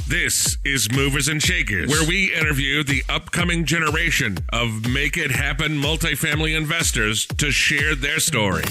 This is Movers and Shakers, where we interview the upcoming generation of make it happen multifamily investors to share their story.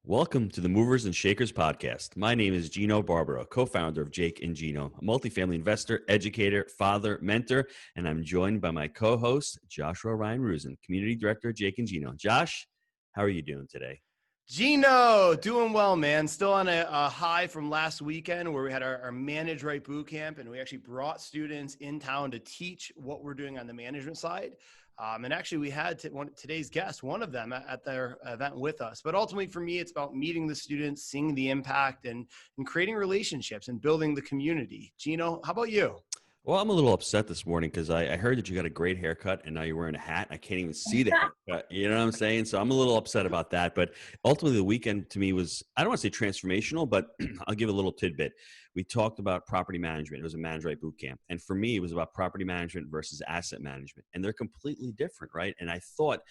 Welcome to the Movers and Shakers podcast. My name is Gino Barbaro, co-founder of Jake and Gino, a multifamily investor, educator, father, mentor, and I'm joined by my co-host, Joshua Ryan Rusin, community director of Jake and Gino. Josh, how are you doing today? Gino, doing well, man. Still on a high from last weekend where we had our Manage Right boot camp, and we actually brought students in town to teach what we're doing on the management side. And actually, we had today's guest, one of them, at their event with us. But ultimately, for me, it's about meeting the students, seeing the impact, and creating relationships and building the community. Gino, how about you? Well, I'm a little upset this morning because I heard that you got a great haircut and now you're wearing a hat. I can't even see the haircut. You know what I'm saying? So I'm a little upset about that. But ultimately, the weekend to me was, I don't want to say transformational, but I'll give a little tidbit. We talked about property management. It was a Manage Right boot camp. And for me, it was about property management versus asset management. And they're completely different, right? And I thought,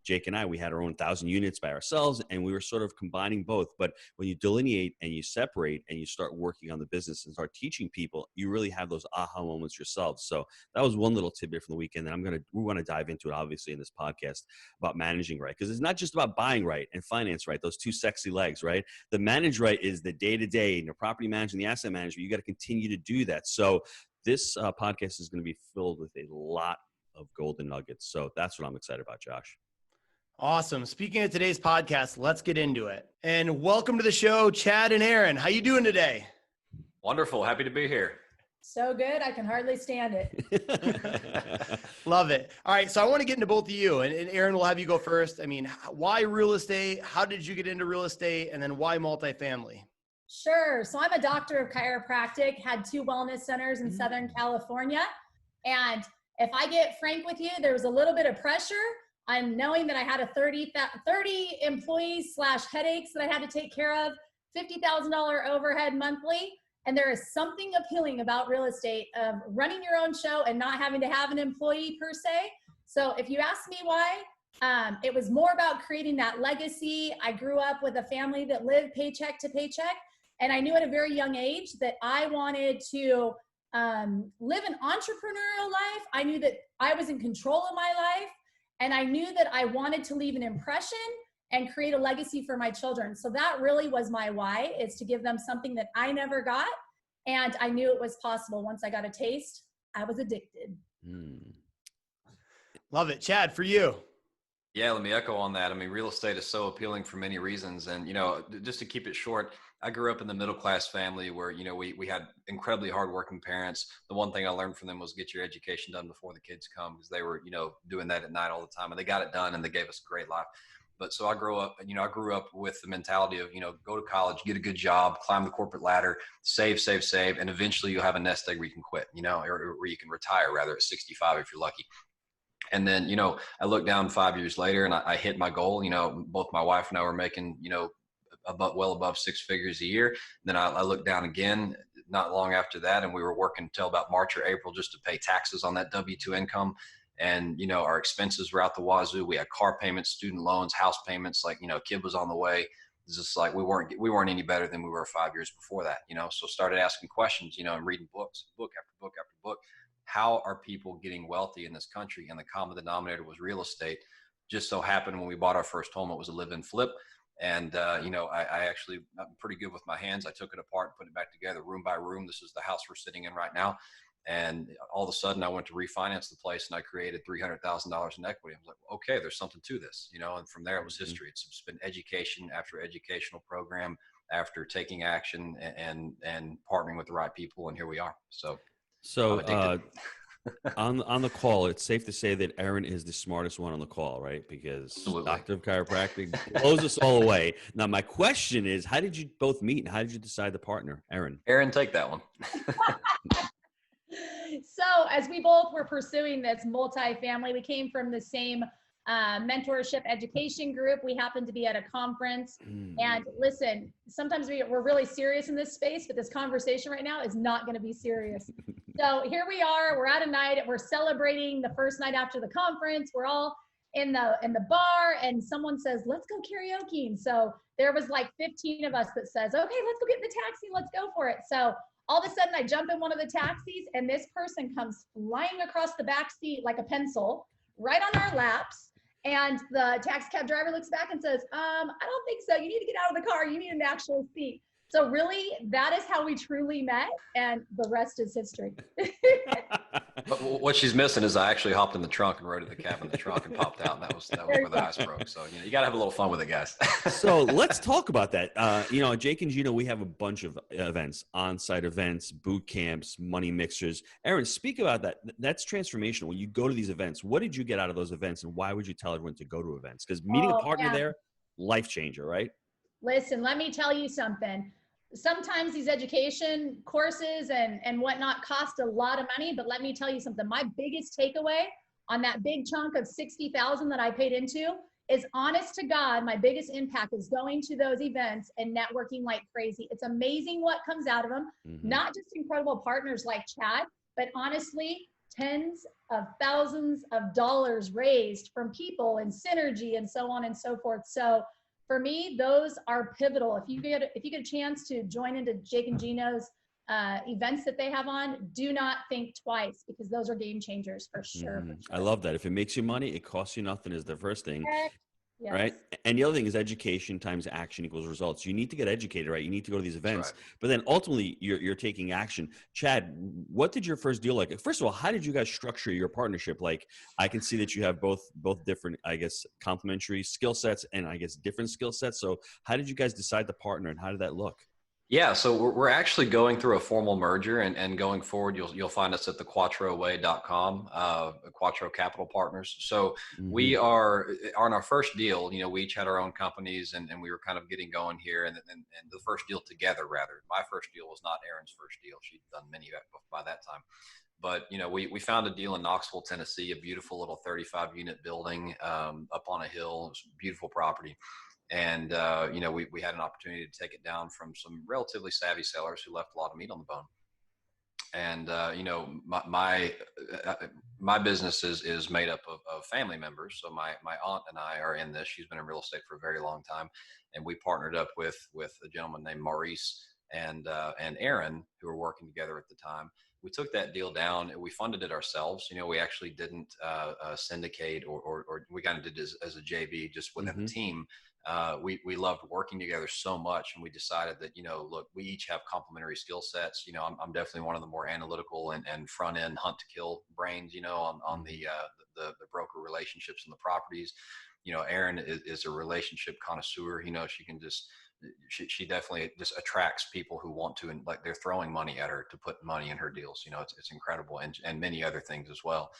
Jake and I, we had our own 1,000 units by ourselves, and we were sort of combining both. But when you delineate and you separate and you start working on the business and start teaching people, you really have those aha moments yourselves. So that was one little tidbit from the weekend. And we want to dive into it, obviously, in this podcast about managing right. Because it's not just about buying right and finance right, those two sexy legs, right? The manage right is the day-to-day, and the property management, the asset management. You got to continue to do that. So this podcast is going to be filled with a lot of golden nuggets. So that's what I'm excited about, Josh. Awesome. Speaking of today's podcast, let's get into it. And welcome to the show, Chad and Erin. How you doing today? Wonderful. Happy to be here. So good. I can hardly stand it. Love it. All right. So I want to get into both of you, and Erin, we'll have you go first. I mean, why real estate? How did you get into real estate? And then why multifamily? Sure. So I'm a doctor of chiropractic, had 2 wellness centers in Southern California. And if I get frank with you, there was a little bit of pressure. I'm knowing that I had a 30 employees / headaches that I had to take care of, $50,000 overhead monthly. And there is something appealing about real estate of running your own show and not having to have an employee per se. So if you ask me why, it was more about creating that legacy. I grew up with a family that lived paycheck to paycheck. And I knew at a very young age that I wanted to live an entrepreneurial life. I knew that I was in control of my life. And I knew that I wanted to leave an impression and create a legacy for my children. So that really was my why, is to give them something that I never got. And I knew it was possible. Once I got a taste, I was addicted. Love it. Chad, for you. Yeah, let me echo on that. I mean, real estate is so appealing for many reasons. And, just to keep it short, I grew up in the middle-class family where, we had incredibly hardworking parents. The one thing I learned from them was get your education done before the kids come, because they were, doing that at night all the time, and they got it done and they gave us a great life. But so I grew up with the mentality of, go to college, get a good job, climb the corporate ladder, save, and eventually you'll have a nest egg where you can quit, or where you can retire rather at 65 if you're lucky. And then, I looked down 5 years later and I hit my goal. Both my wife and I were making, well above 6 figures a year. Then I looked down again not long after that, and we were working until about March or April just to pay taxes on that W-2 income. And, our expenses were out the wazoo. We had car payments, student loans, house payments, kid was on the way. It's just like we weren't any better than we were 5 years before that, so started asking questions, and reading book after book after book. How are people getting wealthy in this country? And the common denominator was real estate. Just so happened when we bought our first home, it was a live-in flip. And, I actually, I'm pretty good with my hands. I took it apart and put it back together room by room. This is the house we're sitting in right now. And all of a sudden I went to refinance the place and I created $300,000 in equity. I was like, okay, there's something to this, and from there it was history. It's been education after educational program after taking action and partnering with the right people. And here we are. So on the call, it's safe to say that Erin is the smartest one on the call, right? Because Absolutely. Doctor of Chiropractic blows us all away. Now, my question is, how did you both meet and how did you decide to partner? Erin, take that one. So as we both were pursuing this multifamily, we came from the same mentorship education group. We happened to be at a conference. And listen, sometimes we're really serious in this space, but this conversation right now is not going to be serious. So here we are, we're at a night, we're celebrating the first night after the conference. We're all in the bar and someone says, let's go karaoke. So there was like 15 of us that says, okay, let's go get in the taxi. Let's go for it. So All of a sudden I jump in one of the taxis and this person comes flying across the back seat like a pencil right on our laps. And the taxi cab driver looks back and says, I don't think so. You need to get out of the car. You need an actual seat. So really, that is how we truly met, and the rest is history. But what she's missing is I actually hopped in the trunk and rode to the cab in the trunk and popped out. And that was where the ice broke. So, you got to have a little fun with it, guys. So let's talk about that. At Jake and Gino, we have a bunch of events, on-site events, boot camps, money mixers. Erin, speak about that. That's transformational. When you go to these events, what did you get out of those events, and why would you tell everyone to go to events? Because meeting a partner there, life changer, right? Listen, let me tell you something. Sometimes these education courses and whatnot cost a lot of money, but let me tell you something. My biggest takeaway on that big chunk of $60,000 that I paid into is, honest to God, my biggest impact is going to those events and networking like crazy. It's amazing what comes out of them. Mm-hmm. Not just incredible partners like Chad, but honestly, tens of thousands of dollars raised from people and synergy and so on and so forth. So for me, those are pivotal. If you get a chance to join into Jake and Gino's events that they have on, do not think twice, because those are game changers for sure. Mm-hmm. I love that. If it makes you money, it costs you nothing is the first thing. Yes. Right. And the other thing is education times action equals results. You need to get educated, right? You need to go to these events, right. But then ultimately you're taking action. Chad, what did your first deal like? First of all, how did you guys structure your partnership? Like, I can see that you have both different, I guess, complementary skill sets and I guess different skill sets. So how did you guys decide to partner, and how did that look? Yeah, so we're actually going through a formal merger, and going forward, you'll find us at the quattroway.com, Quattro Capital Partners. So we are on our first deal. We each had our own companies, and we were kind of getting going here. And the first deal together, rather, my first deal was not Erin's first deal. She'd done many by that time. But, we found a deal in Knoxville, Tennessee, a beautiful little 35-unit building up on a hill. It was a beautiful property. And, we had an opportunity to take it down from some relatively savvy sellers who left a lot of meat on the bone. And, my business is made up of family members. So my aunt and I are in this. She's been in real estate for a very long time. And we partnered up with a gentleman named Maurice and Erin, who were working together at the time. We took that deal down and we funded it ourselves. We actually didn't syndicate or we kind of did it as a JV just within the team. We loved working together so much, and we decided that, look, we each have complementary skill sets. I'm definitely one of the more analytical and front end hunt to kill brains, on the broker relationships and the properties. Erin is a relationship connoisseur. She can just, she definitely just attracts people who want to, and like they're throwing money at her to put money in her deals. It's incredible, and many other things as well.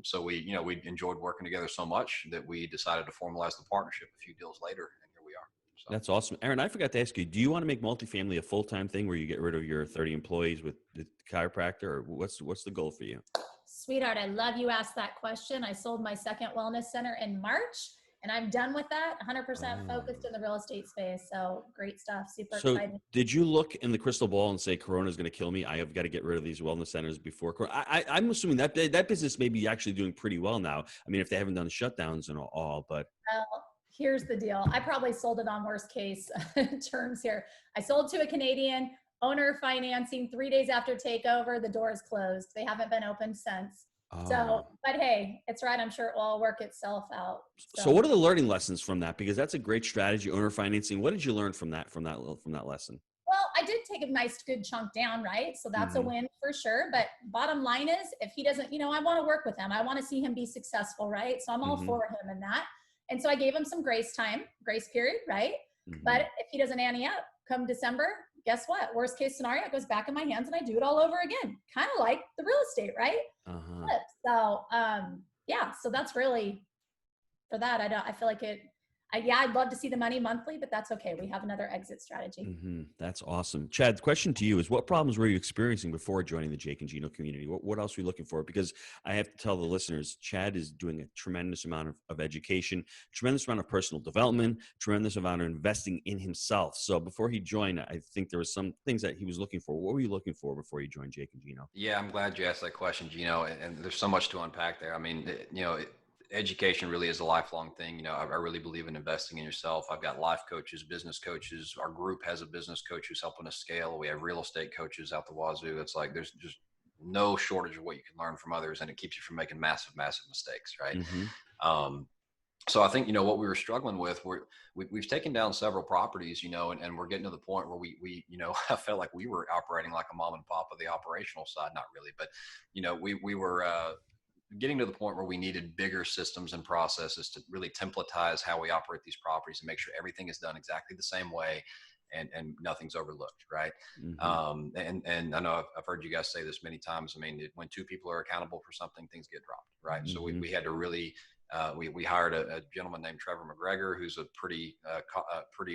So we enjoyed working together so much that we decided to formalize the partnership a few deals later, and here we are. So. That's awesome. Erin, I forgot to ask you, do you want to make multifamily a full-time thing where you get rid of your 30 employees with the chiropractor, or what's the goal for you? Sweetheart, I love you asked that question. I sold my second wellness center in March, and I'm done with that, 100% focused in the real estate space. So great stuff. Super excited. Did you look in the crystal ball and say, Corona is going to kill me? I have got to get rid of these wellness centers before Corona. I'm assuming that business may be actually doing pretty well now. I mean, if they haven't done shutdowns and all, but. Well, here's the deal. I probably sold it on worst case terms here. I sold to a Canadian owner financing 3 days after takeover. The door is closed. They haven't been open since. So, but hey, it's right. I'm sure it will all work itself out. So what are the learning lessons from that? Because that's a great strategy, owner financing. What did you learn from that lesson? Well, I did take a nice good chunk down, right? So that's a win for sure. But bottom line is, if he doesn't, I want to work with him. I want to see him be successful, right? So I'm all for him in that. And so I gave him some grace period, right? But if he doesn't ante up come December, guess what? Worst case scenario, it goes back in my hands and I do it all over again. Kind of like the real estate, right? So, so that's really for that. I feel like I'd love to see the money monthly, but that's okay. We have another exit strategy. That's awesome. Chad, the question to you is, what problems were you experiencing before joining the Jake and Gino community? What else were you looking for? Because I have to tell the listeners, Chad is doing a tremendous amount of education, tremendous amount of personal development, tremendous amount of investing in himself. So before he joined, I think there were some things that he was looking for. What were you looking for before you joined Jake and Gino? Yeah, I'm glad you asked that question, Gino. And there's so much to unpack there. I mean, education really is a lifelong thing. You know, I really believe in investing in yourself. I've got life coaches, business coaches. Our group has a business coach who's helping us scale. We have real estate coaches out the wazoo. It's like there's just no shortage of what you can learn from others, and it keeps you from making massive mistakes, right? So I think, you know, what we were struggling with, we've taken down several properties, you know, and we're getting to the point where we you know, I felt like we were operating like a mom and pop of the operational side, not really, but, you know, we were getting to the point where we needed bigger systems and processes to really templatize how we operate these properties and make sure everything is done exactly the same way and nothing's overlooked, right? And I know I've heard you guys say this many times. I mean, when two people are accountable for something, things get dropped, right? So we had to really we hired a gentleman named Trevor McGregor, who's a pretty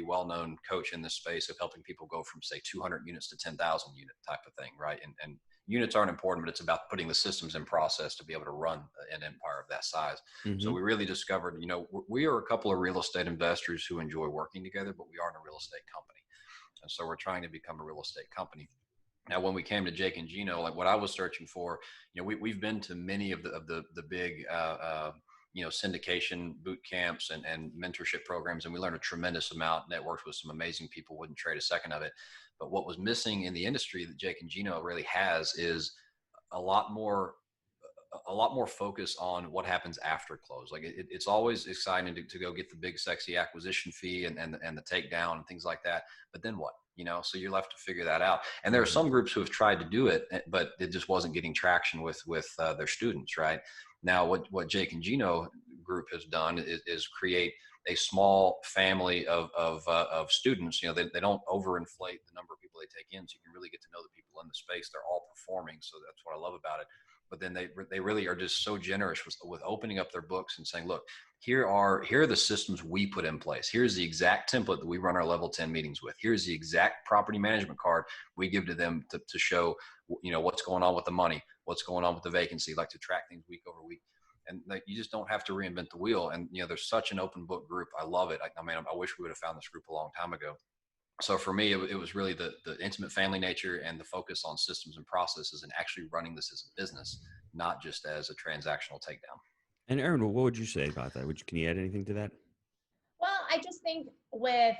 well-known coach in this space of helping people go from, say, 200 units to 10,000 unit type of thing, right? And units aren't important, but it's about putting the systems in process to be able to run an empire of that size. So we really discovered, you know, we are a couple of real estate investors who enjoy working together, but we aren't a real estate company. And so we're trying to become a real estate company. Now, when we came to Jake and Gino, like what I was searching for, you know, we've been to many of the big, you know, syndication boot camps and mentorship programs. And we learned a tremendous amount, networked with some amazing people, wouldn't trade a second of it. But what was missing in the industry that Jake and Gino really has is a lot more focus on what happens after close. Like it's always exciting to go get the big sexy acquisition fee and the takedown and things like that. But then what? You know, so you're left to figure that out. And there are some groups who have tried to do it, but it just wasn't getting traction with their students, right? Now, what Jake and Gino group has done is create a small family of students. You know, they don't overinflate the number of people they take in, so you can really get to know the people in the space. They're all performing, so that's what I love about it. But then they really are just so generous with opening up their books and saying, look, here are the systems we put in place. Here's the exact template that we run our level 10 meetings with. Here's the exact property management card we give to them to show, you know, what's going on with the money, what's going on with the vacancy, like to track things week over week. And like, you just don't have to reinvent the wheel. And, you know, there's such an open book group. I love it. I mean, I wish we would have found this group a long time ago. So for me, it was really the intimate family nature and the focus on systems and processes and actually running this as a business, not just as a transactional takedown. And Erin, what would you say about that? Can you add anything to that? Well, I just think with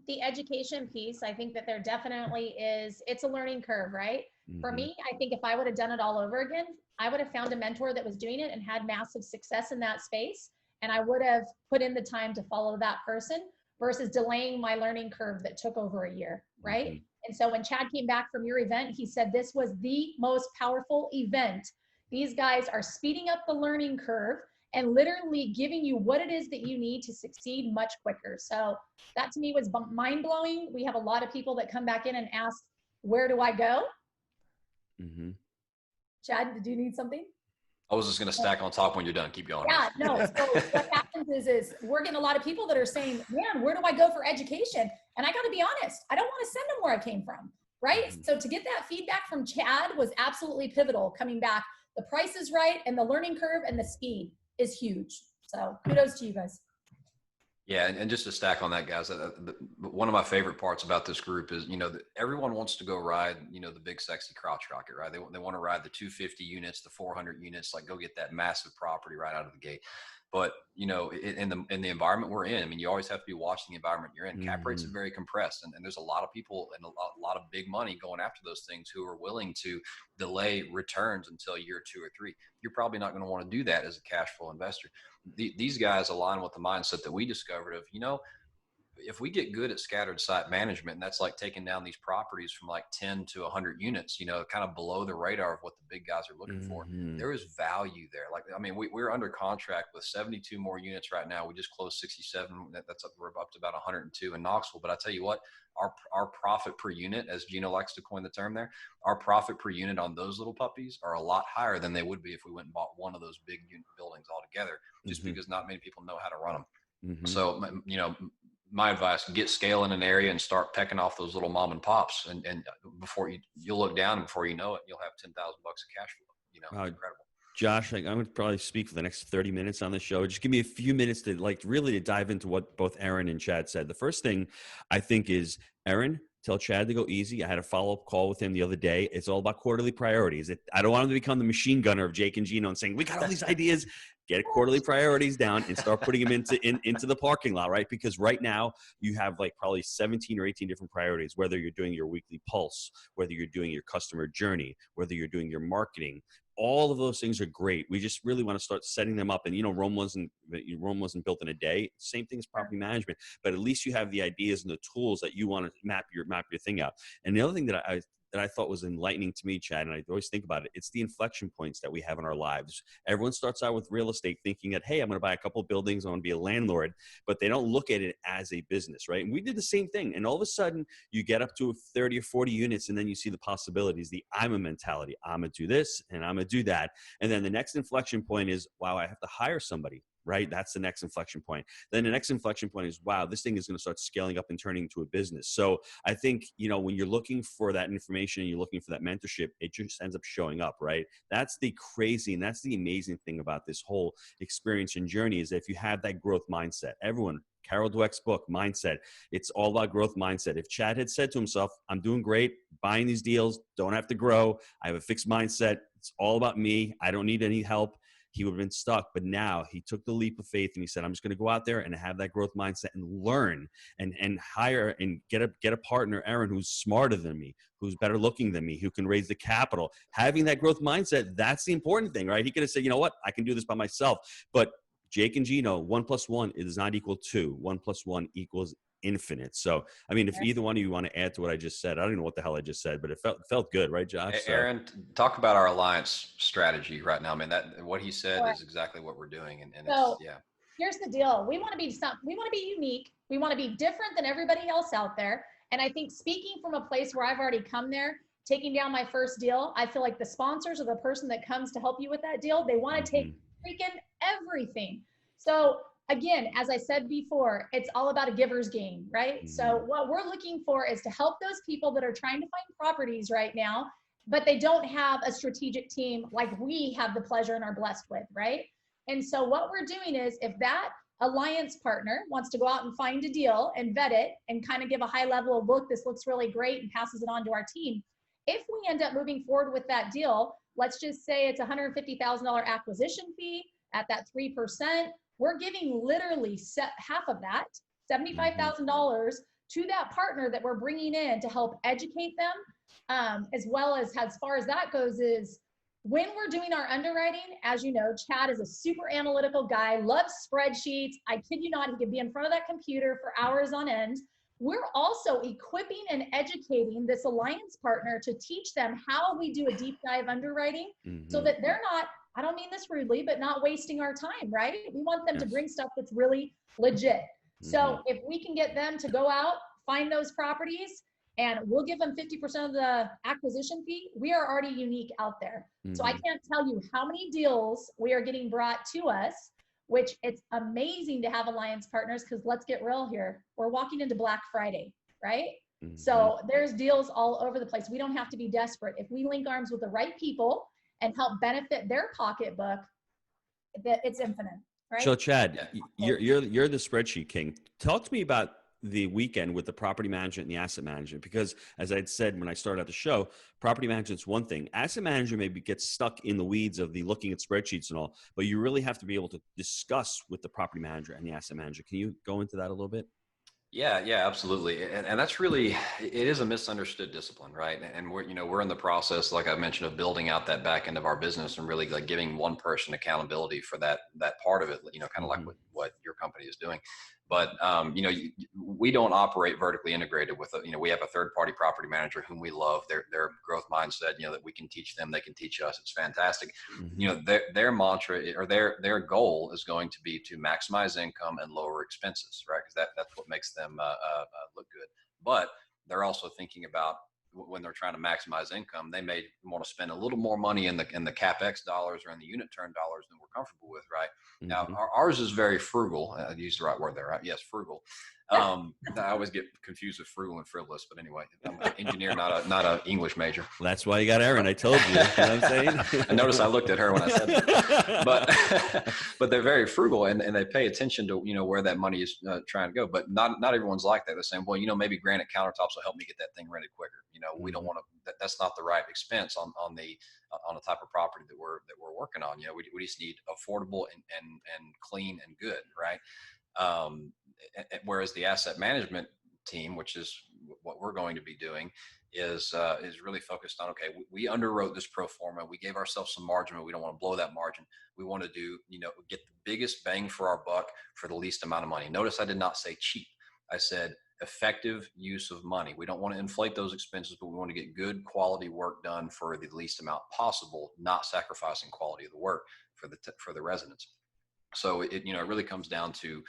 the education piece, I think that there definitely it's a learning curve, right? For me, I think if I would have done it all over again, I would have found a mentor that was doing it and had massive success in that space. And I would have put in the time to follow that person versus delaying my learning curve that took over a year, right? And so when Chad came back from your event, he said, this was the most powerful event. These guys are speeding up the learning curve and literally giving you what it is that you need to succeed much quicker. So that to me was mind blowing. We have a lot of people that come back in and ask, where do I go? Chad, did you need something? I was just going to stack on top when you're done. Keep going. Yeah, no. So what happens is we're getting a lot of people that are saying, man, where do I go for education? And I got to be honest, I don't want to send them where I came from, right? So to get that feedback from Chad was absolutely pivotal coming back. The price is right and the learning curve and the speed is huge. So kudos to you guys. Yeah, and just to stack on that, guys, one of my favorite parts about this group is, you know, everyone wants to go ride, you know, the big sexy crotch rocket, right? They want to ride the 250 units, the 400 units, like go get that massive property right out of the gate. But, you know, in the environment we're in, I mean, you always have to be watching the environment you're in. Cap rates are very compressed, and there's a lot of people and a lot of big money going after those things who are willing to delay returns until year 2 or 3. You're probably not going to want to do that as a cash flow investor. These guys align with the mindset that we discovered of, you know, if we get good at scattered site management, and that's like taking down these properties from like 10 to 100 units, you know, kind of below the radar of what the big guys are looking for, there is value there. Like, I mean, we're under contract with 72 more units right now. We just closed 67. We're up to about 102 in Knoxville. But I tell you what, our profit per unit, as Gino likes to coin the term there, our profit per unit on those little puppies are a lot higher than they would be if we went and bought one of those big unit buildings altogether, just because not many people know how to run them. So, you know, my advice, get scale in an area and start pecking off those little mom and pops. And before you'll look down, and before you know it, you'll have $10,000 of cash flow. You know, it's incredible. Josh, I'm going to probably speak for the next 30 minutes on the show. Just give me a few minutes to really to dive into what both Erin and Chad said. The first thing I think is, Erin, tell Chad to go easy. I had a follow-up call with him the other day. It's all about quarterly priorities. I don't want him to become the machine gunner of Jake and Gino and saying, we got all these ideas. Get quarterly priorities down and start putting them into the parking lot, right? Because right now you have like probably 17 or 18 different priorities, whether you're doing your weekly pulse, whether you're doing your customer journey, whether you're doing your marketing. All of those things are great. We just really want to start setting them up. And, you know, Rome wasn't built in a day. Same thing as property management, but at least you have the ideas and the tools that you want to map your thing out. And the other thing that I thought was enlightening to me, Chad, and I always think about it, it's the inflection points that we have in our lives. Everyone starts out with real estate thinking that, hey, I'm going to buy a couple of buildings, I'm going to be a landlord, but they don't look at it as a business, right? And we did the same thing. And all of a sudden you get up to 30 or 40 units and then you see the possibilities, the I'm a mentality. I'm going to do this and I'm going to do that. And then the next inflection point is, wow, I have to hire somebody. Right? That's the next inflection point. Then the next inflection point is, wow, this thing is going to start scaling up and turning into a business. So I think, you know, when you're looking for that information and you're looking for that mentorship, it just ends up showing up, right? That's the crazy and that's the amazing thing about this whole experience and journey is that if you have that growth mindset, everyone, Carol Dweck's book, Mindset, it's all about growth mindset. If Chad had said to himself, I'm doing great, buying these deals, don't have to grow, I have a fixed mindset, it's all about me, I don't need any help, he would have been stuck. But now he took the leap of faith and he said, I'm just going to go out there and have that growth mindset and learn and hire and get a partner, Erin, who's smarter than me, who's better looking than me, who can raise the capital. Having that growth mindset, that's the important thing, right? He could have said, you know what, I can do this by myself. But Jake and Gino, 1 + 1 is not equal 2. 1 + 1 equals infinite. So, I mean, if either one of you want to add to what I just said, I don't know what the hell I just said, but it felt good, right, Josh? So. Erin, talk about our alliance strategy right now. I mean, that what he said is exactly what we're doing, and so, it's, yeah. Here's the deal: we want to be unique. We want to be different than everybody else out there. And I think speaking from a place where I've already come there, taking down my first deal, I feel like the sponsors or the person that comes to help you with that deal, they want to take freaking everything. So again, as I said before, it's all about a giver's game, right? So what we're looking for is to help those people that are trying to find properties right now, but they don't have a strategic team like we have the pleasure and are blessed with, right? And so what we're doing is, if that alliance partner wants to go out and find a deal and vet it and kind of give a high level of, look, this looks really great, and passes it on to our team. If we end up moving forward with that deal, let's just say it's $150,000 acquisition fee at that 3%. We're giving literally half of that, $75,000, to that partner that we're bringing in to help educate them, as well as far as that goes is, when we're doing our underwriting, as you know, Chad is a super analytical guy, loves spreadsheets. I kid you not, he could be in front of that computer for hours on end. We're also equipping and educating this alliance partner to teach them how we do a deep dive underwriting, so that they're not, I don't mean this rudely, but not wasting our time, right? We want them to bring stuff that's really legit. So if we can get them to go out, find those properties, and we'll give them 50% of the acquisition fee, we are already unique out there. So I can't tell you how many deals we are getting brought to us, which it's amazing to have alliance partners, because let's get real here. We're walking into Black Friday, right? So there's deals all over the place. We don't have to be desperate. If we link arms with the right people and help benefit their pocketbook, that it's infinite, right? So Chad, you're the spreadsheet king. Talk to me about the weekend with the property management and the asset management, because as I'd said when I started out the show, property management's one thing. Asset management maybe gets stuck in the weeds of the looking at spreadsheets and all, but you really have to be able to discuss with the property manager and the asset manager. Can you go into that a little bit? Yeah, absolutely. And that's really, it is a misunderstood discipline, right? And we're in the process, like I mentioned, of building out that back end of our business and really like giving one person accountability for that part of it, kind of like what your company is doing. But, we don't operate vertically integrated with, we have a third party property manager whom we love, their growth mindset, that we can teach them, they can teach us. It's fantastic. Their mantra or their goal is going to be to maximize income and lower expenses, right? Because that's what makes them look good. But they're also thinking about, when they're trying to maximize income, they may want to spend a little more money in the CapEx dollars or in the unit turn dollars than we're comfortable with, right? Now, ours is very frugal. I used the right word there, right? Yes, frugal. I always get confused with frugal and frivolous, but anyway, I'm an engineer, not a English major. That's why you got Erin. I told you. You know what I'm saying? I noticed I looked at her when I said that. But they're very frugal and they pay attention to, where that money is trying to go. But not everyone's like that. They're saying, well, maybe granite countertops will help me get that thing rented quicker. We don't want to. That's not the right expense on the type of property that we're working on. We just need affordable and clean and good, right? Whereas the asset management team, which is what we're going to be doing, is really focused on, okay, we underwrote this pro forma. We gave ourselves some margin, but we don't want to blow that margin. We want to do, get the biggest bang for our buck for the least amount of money. Notice I did not say cheap. I said effective use of money. We don't want to inflate those expenses, but we want to get good quality work done for the least amount possible, not sacrificing quality of the work for the residents. So it really comes down to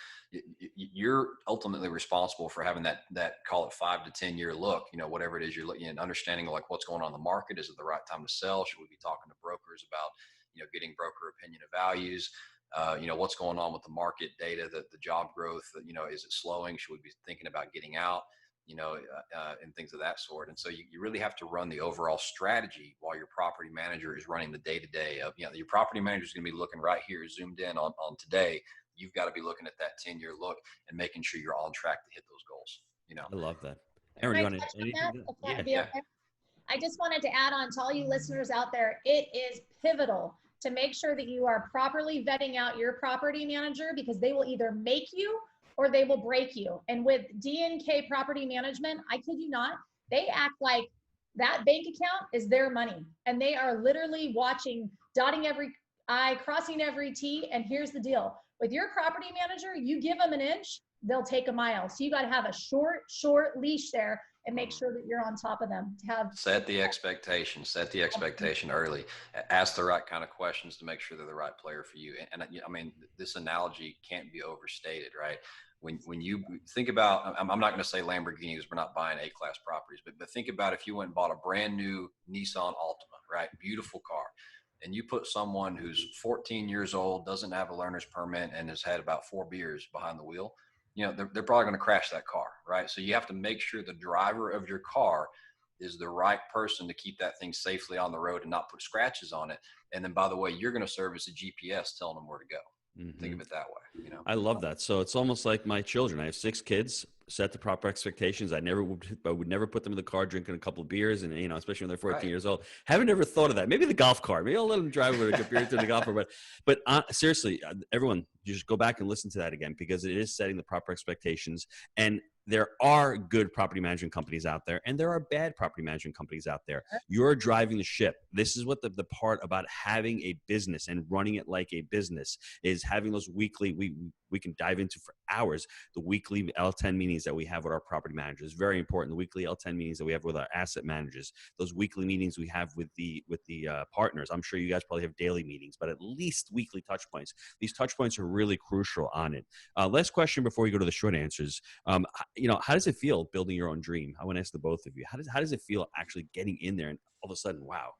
you're ultimately responsible for having that call it 5 to 10 year look, whatever it is you're looking at, understanding like what's going on in the market. Is it the right time to sell? Should we be talking to brokers about, getting broker opinion of values? What's going on with the market data, the job growth, is it slowing? Should we be thinking about getting out? And things of that sort. And so you really have to run the overall strategy while your property manager is running the day-to-day of, your property manager is going to be looking right here, zoomed in on today. You've got to be looking at that 10-year look and making sure you're on track to hit those goals. I love that. Erin, you want to? Yeah. I just wanted to add on to all you listeners out there, it is pivotal to make sure that you are properly vetting out your property manager, because they will either make you or they will break you. And with D&K Property Management, I kid you not, they act like that bank account is their money. And they are literally watching, dotting every I, crossing every T. And here's the deal. With your property manager, you give them an inch, they'll take a mile. So you got to have a short leash there and make sure that you're on top of them to have. Set the expectation early. Ask the right kind of questions to make sure they're the right player for you. And I mean, this analogy can't be overstated, right? When you think about, I'm not going to say Lamborghinis, we're not buying A-class properties, but think about if you went and bought a brand new Nissan Altima, right? Beautiful car. And you put someone who's 14 years old, doesn't have a learner's permit, and has had about 4 beers behind the wheel, they're probably going to crash that car, right? So you have to make sure the driver of your car is the right person to keep that thing safely on the road and not put scratches on it. And then, by the way, you're going to serve as a GPS telling them where to go. Mm-hmm. Think of it that way. I love that. So it's almost like my children. I have 6 kids. Set the proper expectations. I would never put them in the car drinking a couple of beers, and especially when they're 14 years old. Haven't ever thought of that. Maybe the golf cart. Maybe I'll let them drive with a beer to the golf cart. But seriously, everyone, you just go back and listen to that again, because it is setting the proper expectations. And there are good property management companies out there, and there are bad property management companies out there. You're driving the ship. This is what the part about having a business and running it like a business is, having those weekly, we can dive into for hours, the weekly L10 meetings that we have with our property managers. Very important. The weekly L10 meetings that we have with our asset managers, those weekly meetings we have with the partners. I'm sure you guys probably have daily meetings, but at least weekly touch points. These touch points are really crucial on it. Last question before we go to the short answers. How does it feel building your own dream? I want to ask the both of you. How does it feel actually getting in there and all of a sudden, wow,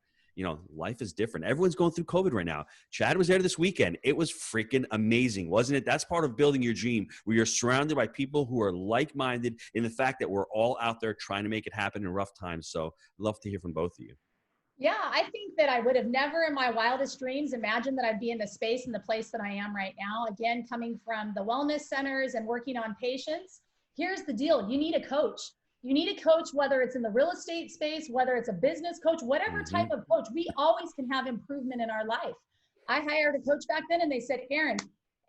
life is different. Everyone's going through COVID right now. Chad was there this weekend. It was freaking amazing, wasn't it? That's part of building your dream, where you're surrounded by people who are like-minded in the fact that we're all out there trying to make it happen in rough times. So I'd love to hear from both of you. Yeah, I think that I would have never in my wildest dreams imagined that I'd be in the space and the place that I am right now. Again, coming from the wellness centers and working on patients. Here's the deal. You need a coach. You need a coach, whether it's in the real estate space, whether it's a business coach, whatever type of coach. We always can have improvement in our life. I hired a coach back then, and they said, Erin,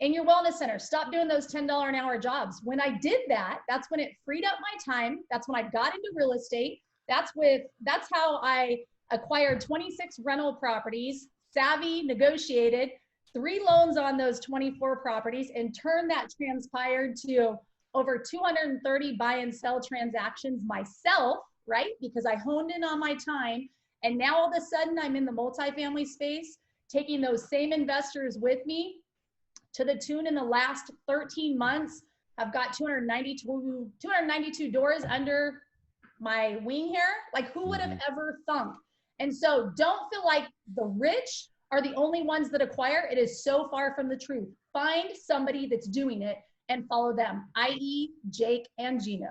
in your wellness center, stop doing those $10 an hour jobs. When I did that, that's when it freed up my time. That's when I got into real estate. That's how I acquired 26 rental properties, savvy, negotiated 3 loans on those 24 properties, and turned that transpired to over 230 buy and sell transactions myself, right? Because I honed in on my time. And now all of a sudden I'm in the multifamily space, taking those same investors with me to the tune in the last 13 months. I've got 292 doors under my wing here. Like, who would have ever thunk? And so don't feel like the rich are the only ones that acquire. It is so far from the truth. Find somebody that's doing it and follow them, i.e. Jake and Gino.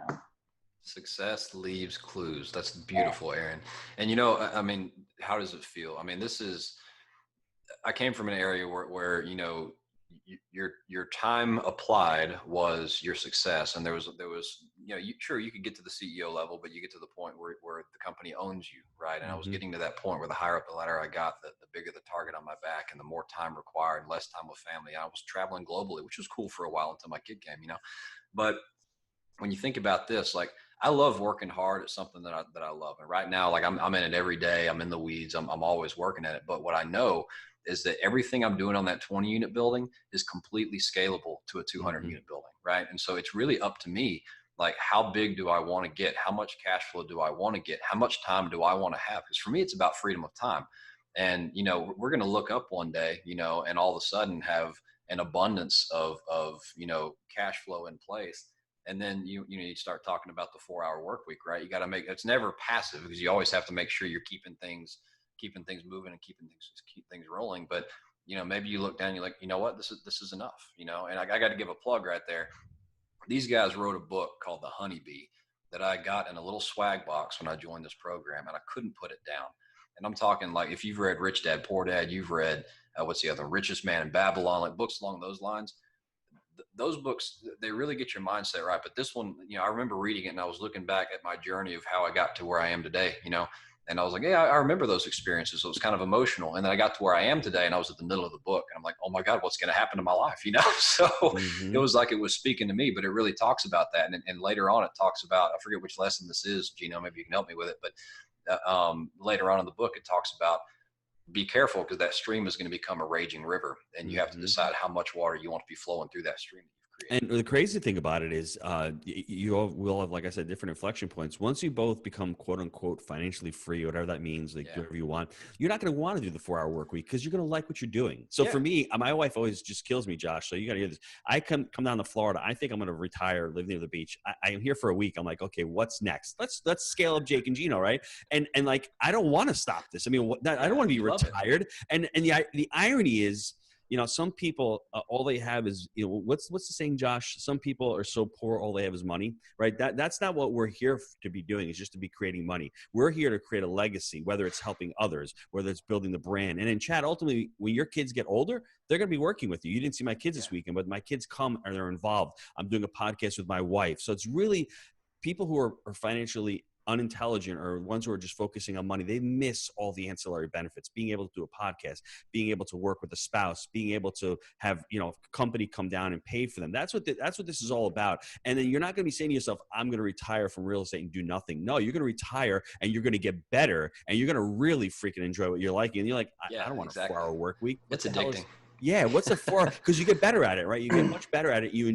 Success leaves clues. That's beautiful, Erin. And you know, I mean, how does it feel? I mean, I came from an area where you know, your time applied was your success, and there was you know, sure you could get to the CEO level, but you get to the point where the company owns you, right? And I was getting to that point where the higher up the ladder I got, the bigger the target on my back, and the more time required, less time with family. I was traveling globally, which was cool for a while until my kid came, you know. But when you think about this, like, I love working hard at something that I love. And right now, like, I'm in it every day. I'm in the weeds. I'm always working at it. But what I know is that everything I'm doing on that 20 unit building is completely scalable to a 200 unit building. Right. And so it's really up to me. Like, how big do I want to get? How much cash flow do I want to get? How much time do I want to have? Because for me, it's about freedom of time. And, you know, we're going to look up one day, you know, and all of a sudden have an abundance of, you know, cash flow in place. And then you start talking about the 4-hour work week, right? You got to make, it's never passive, because you always have to make sure you're keeping things moving and keep things rolling. But, you know, maybe you look down and you're like, you know what, this is enough, you know. And I got to give a plug right there. These guys wrote a book called The Honeybee that I got in a little swag box when I joined this program, and I couldn't put it down. And I'm talking, like, if you've read Rich Dad, Poor Dad, you've read what's the other, Richest Man in Babylon, like books along those lines. Those books, they really get your mindset right. But this one, you know, I remember reading it and I was looking back at my journey of how I got to where I am today, you know, and I was like, yeah, I remember those experiences. So it was kind of emotional. And then I got to where I am today, and I was at the middle of the book, and I'm like, oh my God, what's going to happen to my life? You know? So it was like, it was speaking to me, but it really talks about that. And later on, it talks about, I forget which lesson this is, Gino, maybe you can help me with it. But later on in the book, it talks about, be careful, because that stream is going to become a raging river, and you have to decide how much water you want to be flowing through that stream. And the crazy thing about it is, you all will have, like I said, different inflection points. Once you both become quote unquote financially free, whatever that means, like whatever you want, you're not going to want to do the 4-hour work week, because you're going to like what you're doing. So for me, my wife always just kills me, Josh. So you got to hear this. I come down to Florida. I think I'm going to retire, live near the beach. I am here for a week. I'm like, okay, what's next? Let's scale up Jake and Gino, right? And like, I don't want to stop this. I mean, I don't want to be retired. And the irony is, you know, some people, all they have is, you know, what's the saying, Josh? Some people are so poor, all they have is money, right? That's not what we're here to be doing, is just to be creating money. We're here to create a legacy, whether it's helping others, whether it's building the brand. And in Chad, ultimately, when your kids get older, they're going to be working with you. You didn't see my kids this weekend, but my kids come and they're involved. I'm doing a podcast with my wife. So it's really people who are financially unintelligent, or ones who are just focusing on money. They miss all the ancillary benefits, being able to do a podcast, being able to work with a spouse, being able to have, you know, a company come down and pay for them. That's what this is all about. And then you're not going to be saying to yourself, I'm going to retire from real estate and do nothing. No, you're going to retire and you're going to get better, and you're going to really freaking enjoy what you're liking. And you're like, I don't want a 4-hour work week. It's addicting. Yeah, what's a 4? Because you get better at it, right? You get much better at it. You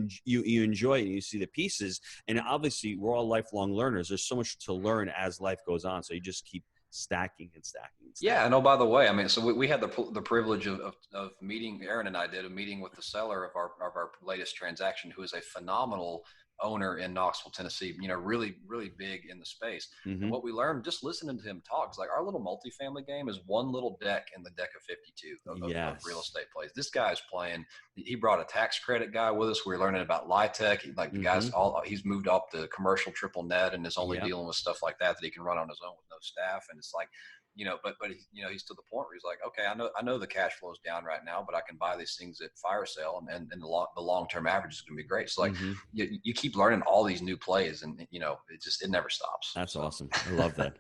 enjoy it, and you see the pieces. And obviously, we're all lifelong learners. There's so much to learn as life goes on. So you just keep stacking and stacking and stacking. Yeah, and oh, by the way, I mean, so we had the privilege of meeting, Erin and I did a meeting with the seller of our latest transaction, who is a phenomenal owner in Knoxville, Tennessee, you know, really, really big in the space. And what we learned just listening to him talk is, like, our little multifamily game is one little deck in the deck of 52 of real estate plays. This guy's playing. He brought a tax credit guy with us. We were learning about LIHTC. Like, the guy's he's moved up to commercial triple net and is only dealing with stuff like that he can run on his own with no staff. And it's like, you know, but you know, he's to the point where he's like, okay, I know the cash flow is down right now, but I can buy these things at fire sale, and the long-term average is going to be great. So, like, you keep learning all these new plays, and, you know, it never stops. That's awesome. I love that.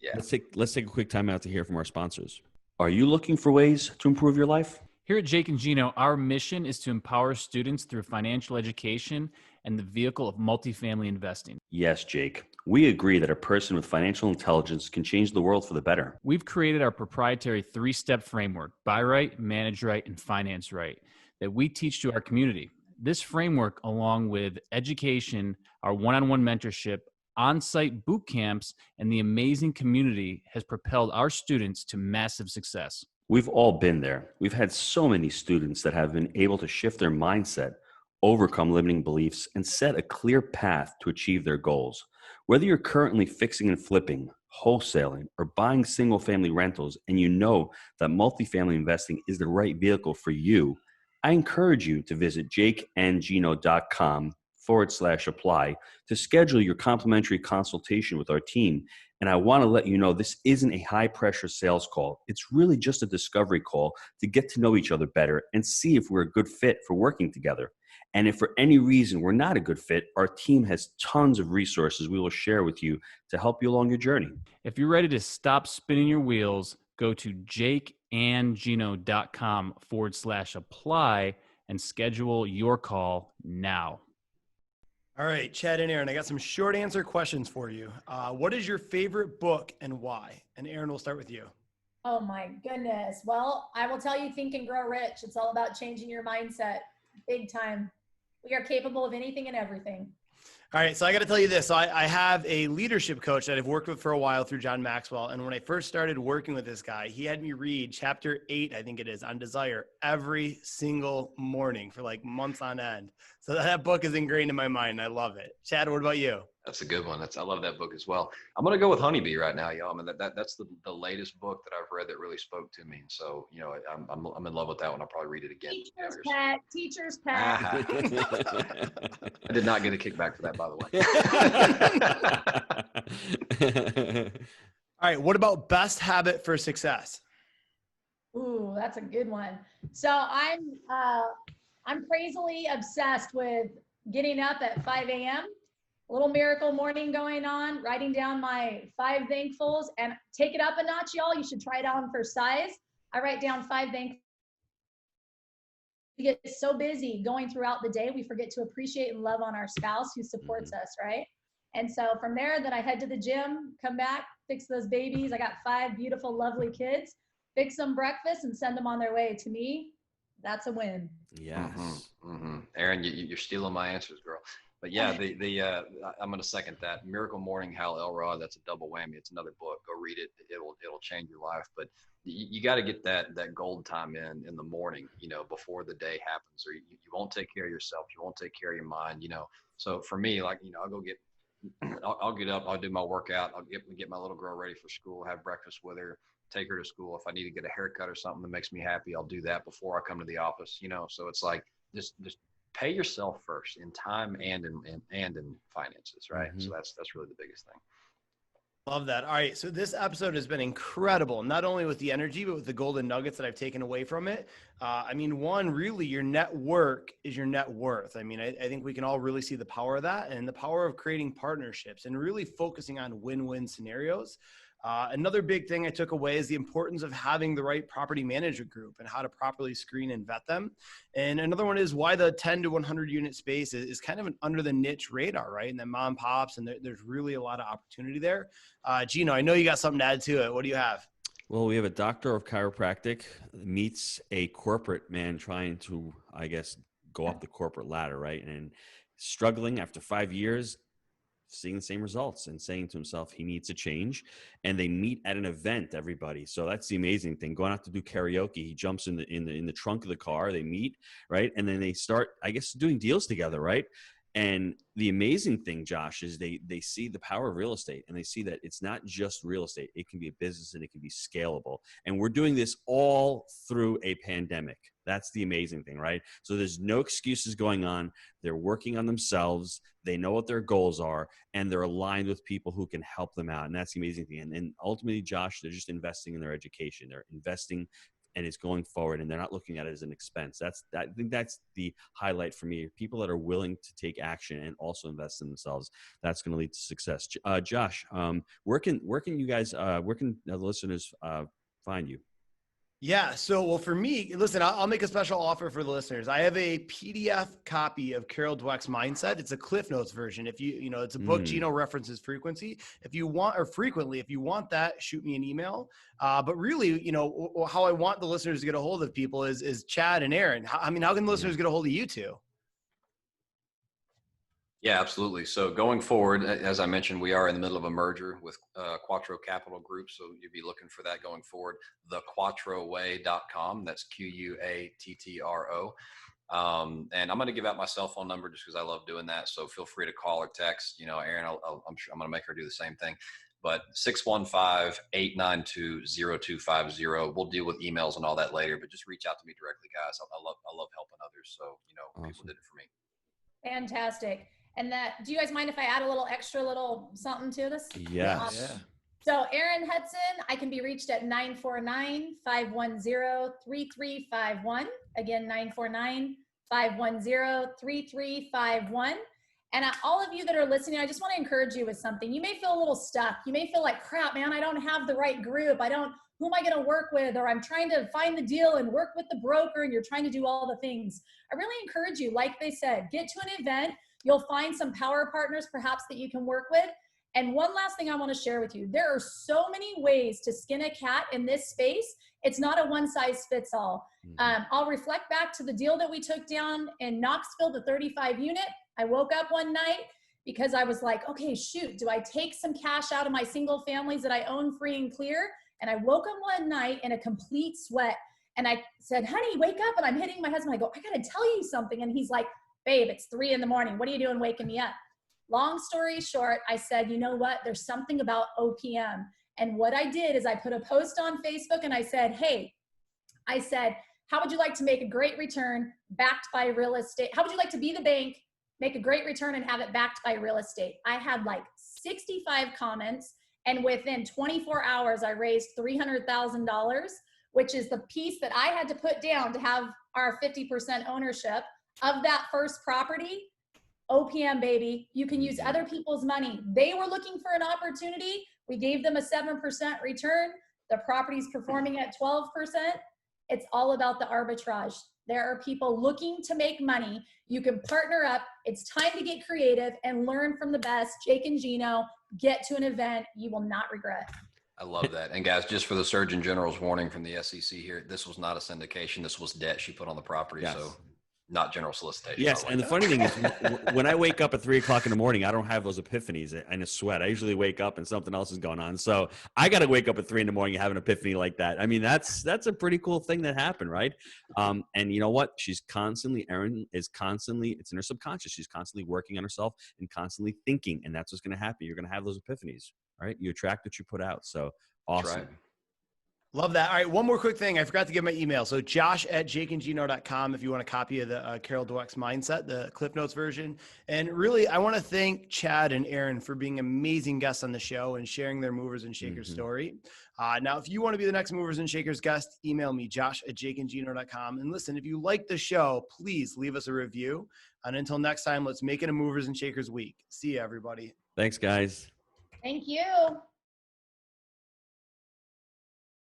Yeah. Let's take a quick time out to hear from our sponsors. Are you looking for ways to improve your life? Here at Jake and Gino, our mission is to empower students through financial education and the vehicle of multifamily investing. Yes, Jake. We agree that a person with financial intelligence can change the world for the better. We've created our proprietary 3-step framework, buy right, manage right, and finance right, that we teach to our community. This framework, along with education, our one-on-one mentorship, on-site boot camps, and the amazing community, has propelled our students to massive success. We've all been there. We've had so many students that have been able to shift their mindset, overcome limiting beliefs, and set a clear path to achieve their goals. Whether you're currently fixing and flipping, wholesaling, or buying single-family rentals, and you know that multifamily investing is the right vehicle for you, I encourage you to visit jakeandgino.com/apply to schedule your complimentary consultation with our team. And I want to let you know this isn't a high pressure sales call. It's really just a discovery call to get to know each other better and see if we're a good fit for working together. And if for any reason we're not a good fit, our team has tons of resources we will share with you to help you along your journey. If you're ready to stop spinning your wheels, go to jakeandgino.com/apply and schedule your call now. All right, Chad and Erin, I got some short answer questions for you. What is your favorite book and why? And Erin, we'll start with you. Oh my goodness. Well, I will tell you, Think and Grow Rich. It's all about changing your mindset big time. We are capable of anything and everything. All right, so I got to tell you this. So I have a leadership coach that I've worked with for a while through John Maxwell. And when I first started working with this guy, he had me read chapter 8, I think it is, on desire every single morning for like months on end. So that book is ingrained in my mind. I love it. Chad, what about you? That's a good one. I love that book as well. I'm going to go with Honeybee right now, y'all. I mean, that's the latest book that I've read that really spoke to me. So, you know, I'm in love with that one. I'll probably read it again. Teacher's pet. I did not get a kickback for that, by the way. All right, what about best habit for success? Ooh, that's a good one. So I'm crazily obsessed with getting up at 5 a.m., a little miracle morning going on, writing down my 5 thankfuls, and take it up a notch, y'all. You should try it on for size. I write down 5 thankfuls. We get so busy going throughout the day, we forget to appreciate and love on our spouse who supports us, right? And so from there, then I head to the gym, come back, fix those babies. I got 5 beautiful, lovely kids, fix them breakfast and send them on their way. To me, that's a win. Yes. Erin, you're stealing my answers, girl. But yeah, I'm going to second that. Miracle Morning, Hal Elrod. That's a double whammy. It's another book. Go read it. It'll change your life. But you got to get that gold time in the morning, you know, before the day happens, or you won't take care of yourself. You won't take care of your mind, you know. So for me, like, you know, I'll get up, I'll do my workout, I'll get my little girl ready for school, have breakfast with her, take her to school. If I need to get a haircut or something that makes me happy, I'll do that before I come to the office, you know. So it's like just pay yourself first in time and in finances, right? So that's really the biggest thing. Love that. All right. So this episode has been incredible, not only with the energy, but with the golden nuggets that I've taken away from it. I mean, one, really, your network is your net worth. I mean, I think we can all really see the power of that and the power of creating partnerships and really focusing on win-win scenarios. Another big thing I took away is the importance of having the right property management group and how to properly screen and vet them. And another one is why the 10 to 100 unit space is kind of an under the niche radar, right? And then mom and pops, and there's really a lot of opportunity there. Gino, I know you got something to add to it. What do you have? Well, we have a doctor of chiropractic meets a corporate man trying to, I guess, go up the corporate ladder, right? And struggling after 5 years, seeing the same results and saying to himself he needs a change. And they meet at an event, everybody. So that's the amazing thing. Going out to do karaoke, he jumps in the trunk of the car, they meet, right? And then they start, I guess, doing deals together, right? And the amazing thing, Josh, is they see the power of real estate, and they see that it's not just real estate. It can be a business and it can be scalable. And we're doing this all through a pandemic. That's the amazing thing, right? So there's no excuses going on. They're working on themselves. They know what their goals are, and they're aligned with people who can help them out. And that's the amazing thing. And ultimately, Josh, they're just investing in their education. They're investing, and it's going forward, and they're not looking at it as an expense. I think that's the highlight for me. People that are willing to take action and also invest in themselves, that's going to lead to success. Josh, where can you guys, where can the listeners find you? Yeah. So, well, for me, listen, I'll make a special offer for the listeners. I have a PDF copy of Carol Dweck's Mindset. It's a Cliff Notes version. If it's a book Gino references frequently. If you want that, shoot me an email. But really, how I want the listeners to get a hold of people is Chad and Erin. How can the listeners get a hold of you two? Yeah, absolutely. So going forward, as I mentioned, we are in the middle of a merger with Quattro Capital Group. So you'll be looking for that going forward. thequattroway.com. That's QUATTRO. And I'm going to give out my cell phone number just because I love doing that. So feel free to call or text. Erin, I'm sure I'm going to make her do the same thing. But 615-892-0250. We'll deal with emails and all that later, but just reach out to me directly, guys. I love helping others. So, people did it for me. Fantastic. And do you guys mind if I add a little extra little something to this? Yes. So Erin Hudson, I can be reached at 949-510-3351. Again, 949-510-3351. And all of you that are listening, I just want to encourage you with something. You may feel a little stuck. You may feel like, crap, man, I don't have the right group. Who am I going to work with? Or I'm trying to find the deal and work with the broker, and you're trying to do all the things. I really encourage you, like they said, get to an event. You'll find some power partners perhaps that you can work with. And one last thing I want to share with you. There are so many ways to skin a cat in this space. It's not a one size fits all. I'll reflect back to the deal that we took down in Knoxville, the 35 unit. I woke up one night because I was like, okay, shoot, do I take some cash out of my single families that I own free and clear? And I woke up one night in a complete sweat. And I said, honey, wake up. And I'm hitting my husband. I go, I got to tell you something. And he's like, babe, it's 3 a.m. What are you doing waking me up? Long story short, I said, you know what? There's something about OPM. And what I did is I put a post on Facebook and I said, how would you like to make a great return backed by real estate? How would you like to be the bank, make a great return and have it backed by real estate? I had like 65 comments. And within 24 hours, I raised $300,000, which is the piece that I had to put down to have our 50% ownership of that first property. OPM, baby. You can use other people's money. They were looking for an opportunity. We gave them a 7% return. The property's performing at 12%. It's all about the arbitrage. There are people looking to make money. You can partner up. It's time to get creative and learn from the best. Jake and Gino, get to an event you will not regret. I love that. And guys, just for the Surgeon General's warning from the SEC here, this was not a syndication. This was debt she put on the property. Yes. So not general solicitation. Yes, and the funny thing is, when I wake up at 3 o'clock in the morning, I don't have those epiphanies and a sweat. I usually wake up and something else is going on. So I got to wake up at 3 in the morning and have an epiphany like that. I mean, that's a pretty cool thing that happened, right? And you know what? Erin is constantly, it's in her subconscious. She's constantly working on herself and constantly thinking, and that's what's going to happen. You're going to have those epiphanies, right? You attract what you put out. So awesome. That's right. Love that. All right. One more quick thing. I forgot to give my email. So josh@jakeandgino.com if you want a copy of the Carol Dweck's Mindset, the Cliff Notes version. And really, I want to thank Chad and Erin for being amazing guests on the show and sharing their movers and shakers story. Now, if you want to be the next movers and shakers guest, email me, josh@jakeandgino.com. And listen, if you like the show, please leave us a review. And until next time, let's make it a movers and shakers week. See you, everybody. Thanks, guys. Thank you.